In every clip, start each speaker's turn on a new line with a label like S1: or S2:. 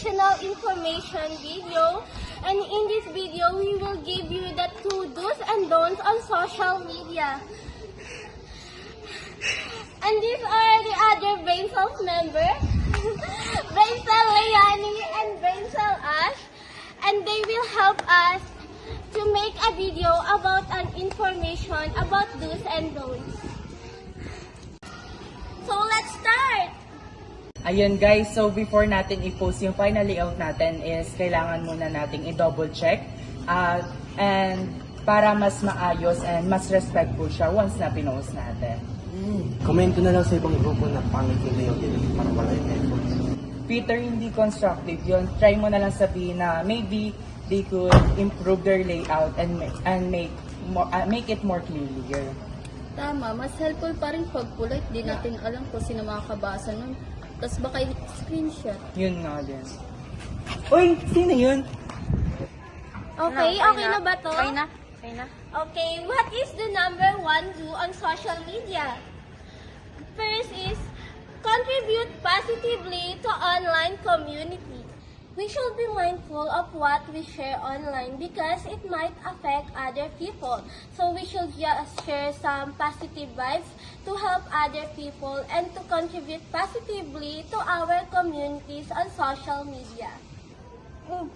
S1: educational information video. And in this video, we will give you the 2 do's and don'ts on social media. And these are the other Brain Cells members, Brain Cell Leilani and Brain Cell Ash, and they will help us to make a video about an information about do's and don'ts. So let's start!
S2: Ayun guys, so before natin i-post yung final layout natin is kailangan muna nating i-double check and para mas maayos and mas respectful siya once na pinost natin.
S3: Komento na lang sa ibang grupo na pangit yung layout nila para wala yung effort.
S2: Peter, hindi constructive yun. Try mo na lang sabihin na maybe they could improve their layout and make it more clear.
S4: Tama, mas helpful pa rin pag polite. Di natin alam kung sino makakabasa nun. Tapos baka i-screenshot.
S2: Yun nga din. Uy, sino yun?
S1: Okay, okay na ba to?
S4: Okay na.
S1: Okay, what is the number 1 do on social media? First is contribute positively to online community. We should be mindful of what we share online because it might affect other people. So we should just share some positive vibes to help other people and to contribute positively to our communities on social media.
S5: Oh,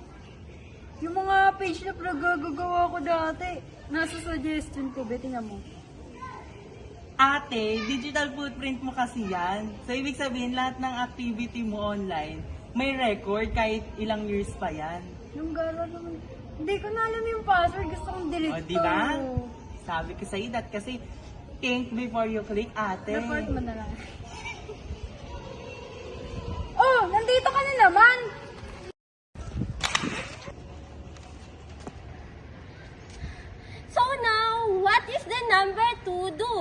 S5: yung mga page na pinagagawa ko dati, nasa suggestion ko, tingnan mo.
S6: Ate, digital footprint mo kasi yan. So, ibig sabihin, lahat ng activity mo online, may record kahit ilang years pa yan.
S5: Yung gano'n naman. Hindi ko na alam yung password, gusto kong delete
S6: O, di ba? Sabi ko sa'yo that kasi think before you click, ate.
S5: Report mo na lang. Oh, nandito ka na naman!
S1: So now, what is the number 2 do?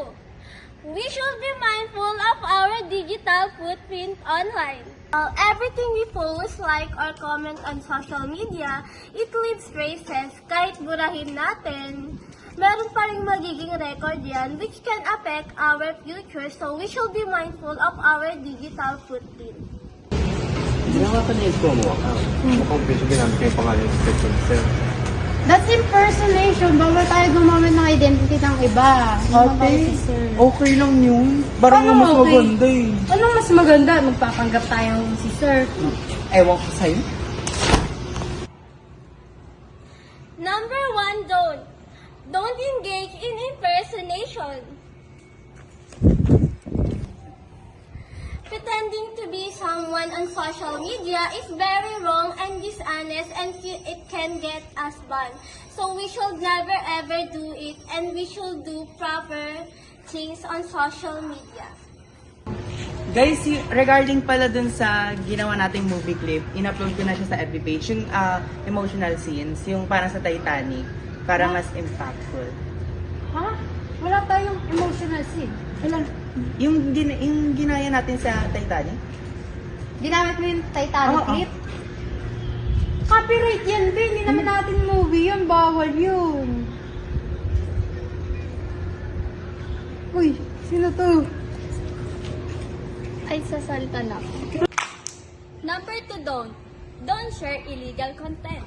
S1: We should be mindful of our digital footprint online. Everything we post, like, or comment on social media, it leaves traces. Kahit burahin natin, meron pa rin magiging record yan which can affect our future. So we should be mindful of our digital footprint.
S3: Ginawa ka na yung promo account. Mukhang piso ginamit ko yung pangalan ng section sir.
S7: That's impersonation. Bawal tayo gumamit ng identity ng iba.
S2: Ate, okay lang yun. Parang
S7: Paano
S2: mas
S7: okay?
S2: maganda eh.
S7: Anong mas maganda? Magpapanggap tayong si Sir.
S2: Ewan ko sa'yo.
S1: Number 1 don't. Don't engage in impersonation. Pretending to be someone on social media is very wrong and dishonest and it can get us banned. So we should never ever do it and we should do proper things on social media.
S2: Guys, regarding pala dun sa ginawa nating movie clip, in-upload ko na siya sa FB page, yung emotional scenes, yung parang sa Titanic, para mas impactful.
S7: Ha? Wala tayong emotional scene.
S2: Wala. Yung ginaya natin sa Titanic?
S7: Ginamit mo yung Titanic
S2: Oo.
S7: clip? Copyright yan, Ben. Hindi naman natin movie yun. Bawal yun. Uy, sino to?
S4: Ay, sasalita na ako.
S1: Number 2 don't. Don't share illegal content.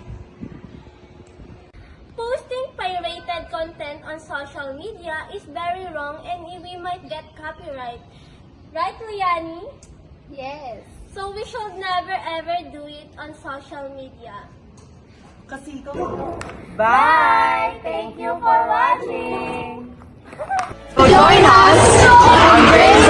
S1: Posting pirated content on social media is very wrong and we might get copyright. Right, Liani?
S4: Yes.
S1: So we should never ever do it on social media.
S6: Kasi ikaw,
S1: Bye! Thank you for watching!
S7: Join us on Brain